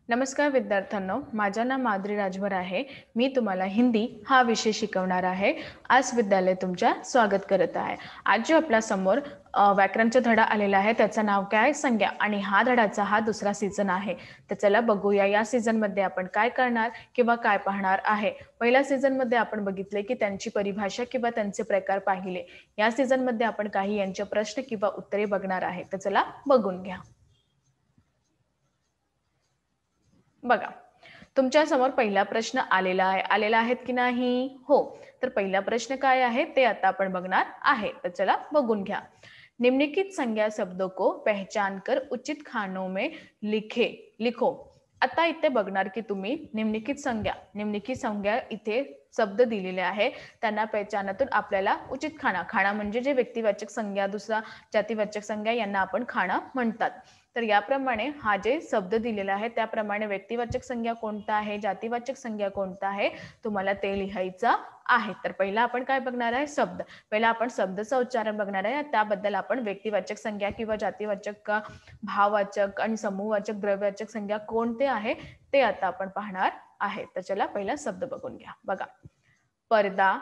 नमस्कार विद्यार्थ्यांनो, माझं नाव माधुरी राजभर आहे. मी तुम्हाला हिंदी हा विषय शिकवणार आहे. आज विद्यालय तुमच्या स्वागत करत आहे. आज जो आपल्या समोर व्याकरणचा धडा आलेला आहे त्याचं नाव काय आहे? संज्ञा. आणि हा धडाचा हा दुसरा सीझन आहे. तर चला बघूया या सीझनमध्ये आपण काय करणार किंवा काय पाहणार आहे. पहिल्या सीझनमध्ये आपण बघितले की त्यांची परिभाषा किंवा त्यांचे प्रकार पाहिले. या सीझनमध्ये आपण काही यांचे प्रश्न किंवा उत्तरे बघणार आहे. तर चला बघून घ्या. बघा, तुमच्या समोर पहिला प्रश्न आलेला आहेत की नाही? हो. तर पहिला प्रश्न काय आहे ते आता आपण बघणार आहे. तर चला बघून घ्या. निम्नलिखित संज्ञा शब्दों को पहचान कर उचित खानों में लिखो. आता इथे बघणार की तुम्ही निम्नलिखित संज्ञा इथे शब्द दिलेले आहे त्यांना पहचानातून आपल्याला उचित खाना म्हणजे जे व्यक्तिवाचक संज्ञा दुसरा जातीवाचक संज्ञा यांना आपण खाना म्हणतात. तर याप्रमाणे हा जे शब्द दिलेला आहे त्याप्रमाणे व्यक्तिवाचक संज्ञा कोणता आहे, जातीवाचक संज्ञा कोणता आहे तुम्हाला ते लिहायचं आहे. तर पहिला आपण काय बघणार आहे? शब्द. पहिला आपण शब्दाचं उच्चारण बघणार आहे. त्याबद्दल आपण व्यक्तिवाचक संज्ञा किंवा जातीवाचक, भाववाचक आणि समूहवाचक, द्रव्यवाचक संज्ञा कोणते आहे ते आता आपण पाहणार आहे. तर चला पहिला शब्द बघून घ्या. बघा, पर्दा,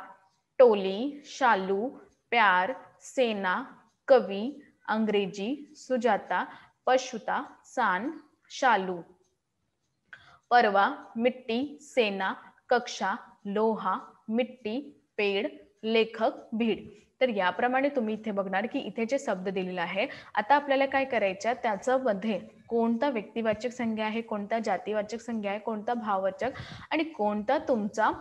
टोली, शालू, प्यार, सेना, कवी, अंग्रेजी, सुजाता, पशुता, सान, शालू, परवा, मिट्टी, सेना, कक्षा, लोहा, मिट्टी, पेड़, लेखक, भीड़. तर याप्रमाणे तुम्ही इथे बघणार की इथे जे शब्द दिलेला आहे आता आपल्याला काय करायचं त्याचं मध्ये कोणता व्यक्तिवाचक संज्ञा आहे, कोणता जातीवाचक संज्ञा आहे, कोणता भाववाचक आणि कोणता तुमचा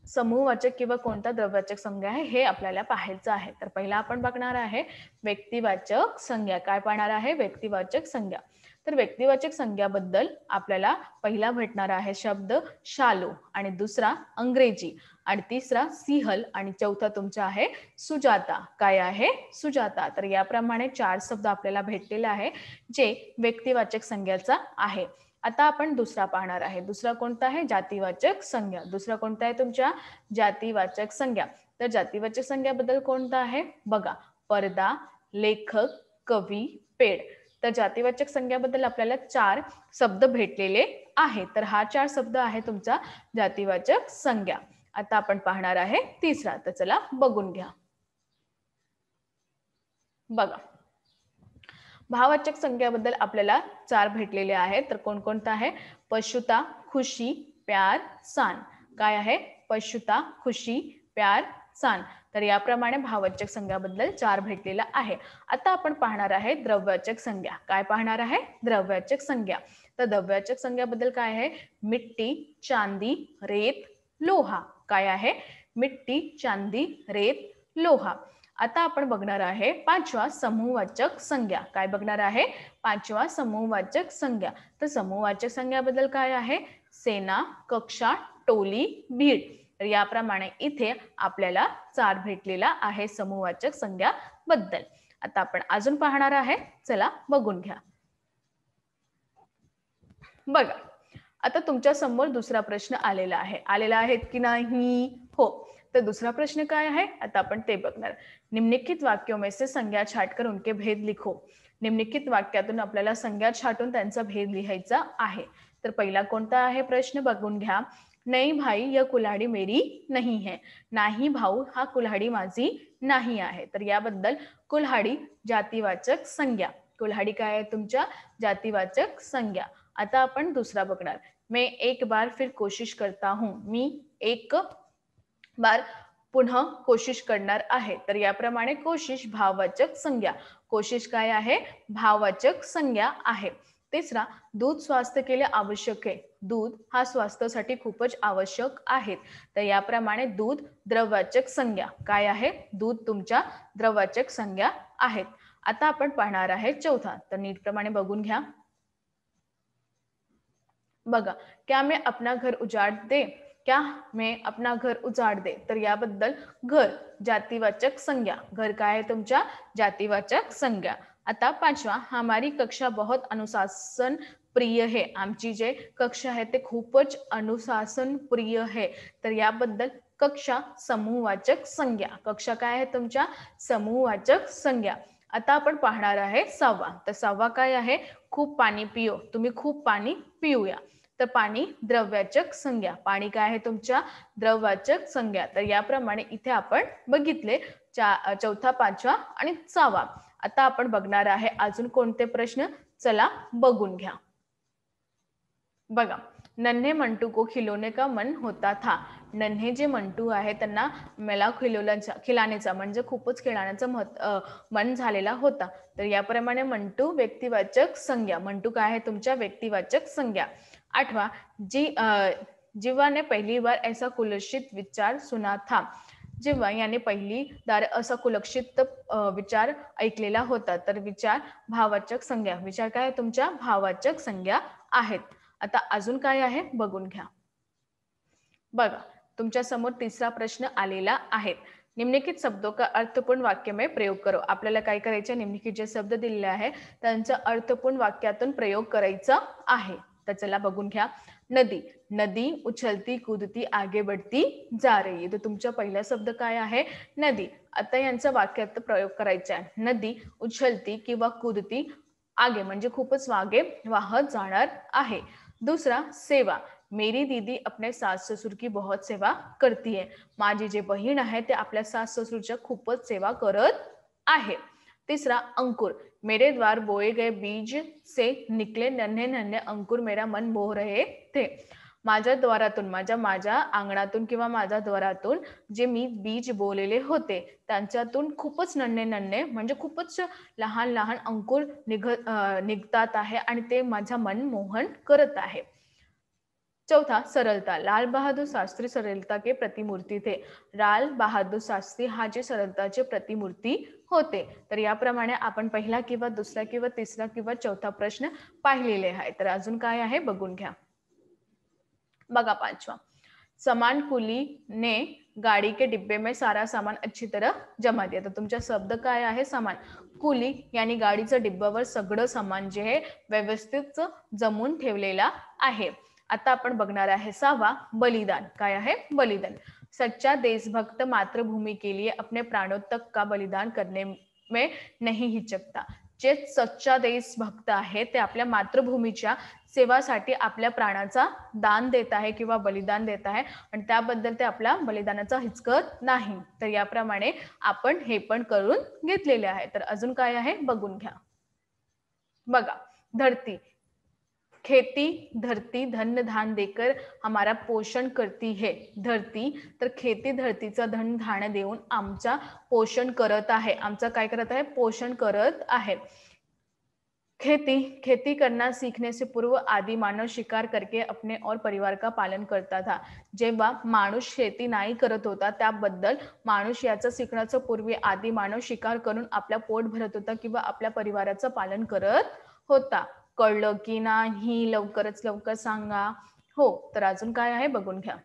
समूहवाचक किंवा कोणता द्रव्यवाचक संज्ञा आहे हे आपल्याला पाहायचं आहे. तर पहिला आपण बघणार आहे व्यक्तिवाचक संज्ञा. काय पाहणार आहे? व्यक्तिवाचक संज्ञा. तर व्यक्तिवाचक संज्ञाबद्दल आपल्याला पहिला भेटणार आहे शब्द शालू आणि दुसरा अंग्रेजी आणि तिसरा सिंहल आणि चौथा तुमचा आहे सुजाता. काय आहे? सुजाता. तर याप्रमाणे 4 शब्द आपल्याला भेटलेले आहे जे व्यक्तिवाचक संज्ञाचा आहे. आता आपण दुसरा पाहणार आहे. दुसरा कोणता आहे? जातीवाचक संज्ञा. दुसरा कोणता आहे तुमच्या? जातीवाचक संज्ञा. तर जातीवाचक संज्ञाबद्दल कोणता आहे? बघा, पर्दा, लेखक, कवी, पेड़. तर जातीवाचक संज्ञाबद्दल आपल्याला 4 शब्द भेटलेले आहेत. तर हा 4 शब्द आहे तुमचा जातीवाचक संज्ञा. आता आपण पाहणार आहे तिसरा. तर चला बघून घ्या. बघा, भाववाचक संज्ञाबद्दल आपल्याला 4 भेटलेले आहेत. तर कोणकोणता आहे? पशुता, खुशी, प्यार, सान. काय आहे? पशुता, खुशी, प्यार, सान. तर याप्रमाणे भाववाचक संज्ञाबद्दल 4 भेटलेला आहे. आता आपण पाहणार आहे द्रव्यवाचक संज्ञा. काय पाहणार आहे? द्रव्यवाचक संज्ञा. तर द्रव्यवाचक संज्ञाबद्दल काय आहे? मिट्टी, चांदी, रेत, लोहा. काय आहे? मिट्टी, चांदी, रेत, लोहा. आता आपण बघणार आहे 5वा समूहवाचक संज्ञा. काय बघणार आहे? 5वा समूहवाचक संज्ञा. तर समूहवाचक संज्ञाबद्दल काय आहे? सेना, कक्षा, टोली, भीड़. तर याप्रमाणे इथे आपल्याला 4 भेटलेला आहे समूहवाचक संज्ञा बद्दल. आता आपण अजून पाहणार आहे. चला बघून घ्या. बघा, आता तुमच्या समोर दुसरा प्रश्न आलेला आहेत की नाही? हो. तर दुसरा प्रश्न काय आहे आता आपण ते बघणार. निम्नलिखित वाक्यों में से संज्ञा छाटकर उनके भेद लिखो. निम्नलिखित वाक्यातून आपल्याला संज्ञा छाटून त्यांचा भेद लिहायचा आहे. तर पहिला कोणता आहे प्रश्न बघून घ्या. नहीं भाई यह कुल्हाड़ी मेरी नहीं है. नाही भाऊ हा कुल्हाडी माझी नाही आहे. तर याबद्दल कुल्हाडी जातीवाचक संज्ञा. कुल्हाडी काय आहे तुमच्या? जातीवाचक संज्ञा. आता आपण दुसरा बघणार. मैं एक बार फिर कोशिश करता हूं. मी एक बार पुन्हा कोशिश करणार आहे. तर याप्रमाणे कोशिश भाववाचक संज्ञा. कोशिश काय आहे? भाववाचक संज्ञा आहे. तिसरा, दूध स्वास्थ्य के लिए आवश्यक है. दूध हा स्वास्थ्यासाठी खूपच आवश्यक आहे. तर याप्रमाणे दूध द्रववाचक संज्ञा. काय आहे? दूध तुमच्या द्रववाचक संज्ञा आहेत. आता आपण पाहणार आहे चौथा. तर नीटप्रमाणे बघून घ्या. बघा, क्या मैं अपना घर उजाड़ दे. क्या मैं अपना घर उजाड़ दे. तर याबद्दल घर जातीवाचक संज्ञा. घर काय आहे तुमच्या? जातीवाचक संज्ञा. आता 5वा, हमारी कक्षा बहुत अनुशासन प्रिय है. आमची जे कक्षा आहे ते खूपच अनुशासन प्रिय है. तर याबद्दल कक्षा समूहवाचक संज्ञा. कक्षा काय आहे तुमच्या? समूहवाचक संज्ञा. आता आपण पाहणार आहे 6वा. तर 6वा काय आहे? खूप पाणी पिओ. तुम्ही खूप पाणी पिऊया. तर पाणी द्रववाचक संज्ञा. पाणी काय आहे तुमच्या द्रववाचक संज्ञा. तर याप्रमाणे इथे आपण बघितले चौथा, पाचवा आणि 6वा. आता आपण बघणार आहे अजून कोणते प्रश्न, चला बघून घ्या. बघा, नन्हे मंटू को खिलौने का मन होता था. नन्हे जे मंटू आहे त्यांना मला खिलाण्याचा म्हणजे खूपच खेळण्याचा मन झालेला होता. तर याप्रमाणे मंटू व्यक्तिवाचक संज्ञा. मंटू काय आहे तुमच्या व्यक्तिवाचक संज्ञा. 8वां, जीवा ने पहली बार ऐसा कुलसित विचार सुना था. जेव्हा याने पहिलीदार असा कुलक्षित विचार ऐकलेला होता. तर विचार भाववाचक संज्ञा. विचार काय तुमच्या भाववाचक संज्ञा आहेत. आता अजून काय आहे बघून घ्या. बघा, तुमच्या समोर तिसरा प्रश्न आलेला आहे. निम्नलिखित शब्दों का अर्थपूर्ण वाक्य में प्रयोग करो. आपल्याला काय करायचं, निम्नलिखित जे शब्द दिलेले आहे त्यांचा अर्थपूर्ण वाक्यातून प्रयोग करायचा आहे. तर चला बघून घ्या. नदी, नदी उछलती कूदती आगे बढ़ती जा रही है. तर तुमचा पहिला शब्द काय आहे, नदी. आता यांचा वाक्यात प्रयोग करायचा आहे. नदी उछलती किंवा कूदती आगे म्हणजे खूपच मागे वाहत जाणार आहे. दूसरा, सेवा, मेरी दीदी अपने सास ससुर की बहुत सेवा करती है. माझी जे बहीण आहे ते आपल्या सास ससुरच्या खूपच सेवा करत आहे. तीसरा, अंकुर, मेरे द्वार बोए गए बीज से निकले नन्हे नन्हे अंकुर मेरा मन मोह रहे थे. माझ्या द्वारातून माझ्या अंगणातून किंवा माझ्या द्वारातून जे मी बीज बोलेले होते त्यांच्यातून खूपच नन्हे नन्हे म्हणजे खूपच लहान लहान अंकुर निघतात आहे आणि ते माझा मन मोहन करत आहे. चौथा, सरलता, लाल बहादुर शास्त्री सरलता के प्रतिमूर्ती थे. लाल बहादुर शास्त्री हा जे सरलताचे प्रतिमूर्ती होते. तर याप्रमाणे आपण पहिला किंवा दुसरा किंवा तिसरा किंवा चौथा प्रश्न पाहिलेले आहे. तर अजून काय आहे बघून घ्या. बघा, 5वां, समान कुली ने गाड़ी के डिब्बे में सारा सामान अच्छी तरह जमा दिया. तर तुमचा शब्द काय आहे, समान. कुली यानी गाडीचं डिब्बावर सगळं सामान जे आहे व्यवस्थित जमून ठेवलेला आहे. आता आपण बघणार आहे 6वां, बलिदान. काय आहे, बलिदान. सच्चा देशभक्त मातृभूमि के लिए अपने प्राणों तक का बलिदान करने में नहीं हिचकता. जे सच्चा देशभक्त आहे ते आपल्या मातृभूमीच्या सेवासाठी आपल्या प्राणाचा दान देत आहे किंवा बलिदान देत आहे आणि त्याबद्दल ते आपल्या बलिदानाचा हिचकत नाही. तर याप्रमाणे आपण हे पण करून घेतलेले आहे. तर अजून काय आहे बघून घ्या. बघा, धरती, खेती धरती धन्य धान देकर हमारा पोषण करती है. धरती, तर खेती धरतीचा धन धान्य देऊन आमचा पोषण करत आहे. आमचा काय करत आहे, पोषण करत आहे. खेती करना सीखने से पूर्व आदि मानव शिकार करके अपने और परिवार का पालन करता था. जेव्हा माणूस शेती नाही करत होता त्याबद्दल माणूस याचं शिकण्याचं पूर्वी आदि मानव शिकार करून आपल्या पोट भरत होता किंवा आपल्या परिवाराचं पालन करत होता. कळलं की नाही, लवकरच लवकर सांगा. हो, तर अजून काय आहे बघून घ्या.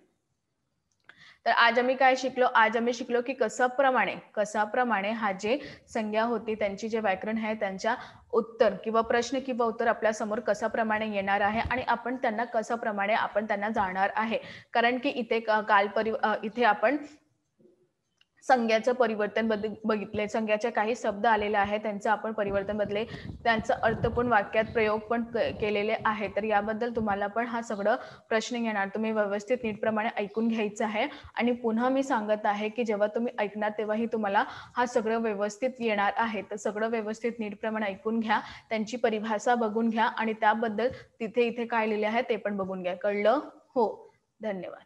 तर आज आम्ही काय शिकलो, आज आम्ही शिकलो की कसाप्रमाणे हा जे संज्ञा होती त्यांची जे व्याकरण आहे त्यांच्या उत्तर किंवा प्रश्न किंवा उत्तर आपल्या समोर कसाप्रमाणे येणार आहे आणि आपण त्यांना कसाप्रमाणे आपण त्यांना जाणार आहे. कारण की इथे आपण संज्ञाचं परिवर्तन बघितले. संज्ञाचे काही शब्द आलेले आहेत त्यांचं आपण परिवर्तन बदले, त्यांचा अर्थपूर्ण वाक्यात प्रयोग पण केलेले आहे. तर याबद्दल तुम्हाला पण हा सगळं प्रश्न येणार. तुम्ही व्यवस्थित नीटप्रमाणे ऐकून घ्यायचं आहे आणि पुन्हा मी सांगत आहे की जेव्हा तुम्ही ऐकणार तेव्हाही तुम्हाला हा सगळं व्यवस्थित येणार आहे. तर सगळं व्यवस्थित नीटप्रमाणे ऐकून घ्या, त्यांची परिभाषा बघून घ्या आणि त्याबद्दल तिथे इथे काय लिहिले आहे ते पण बघून घ्या. कळलं? हो, धन्यवाद.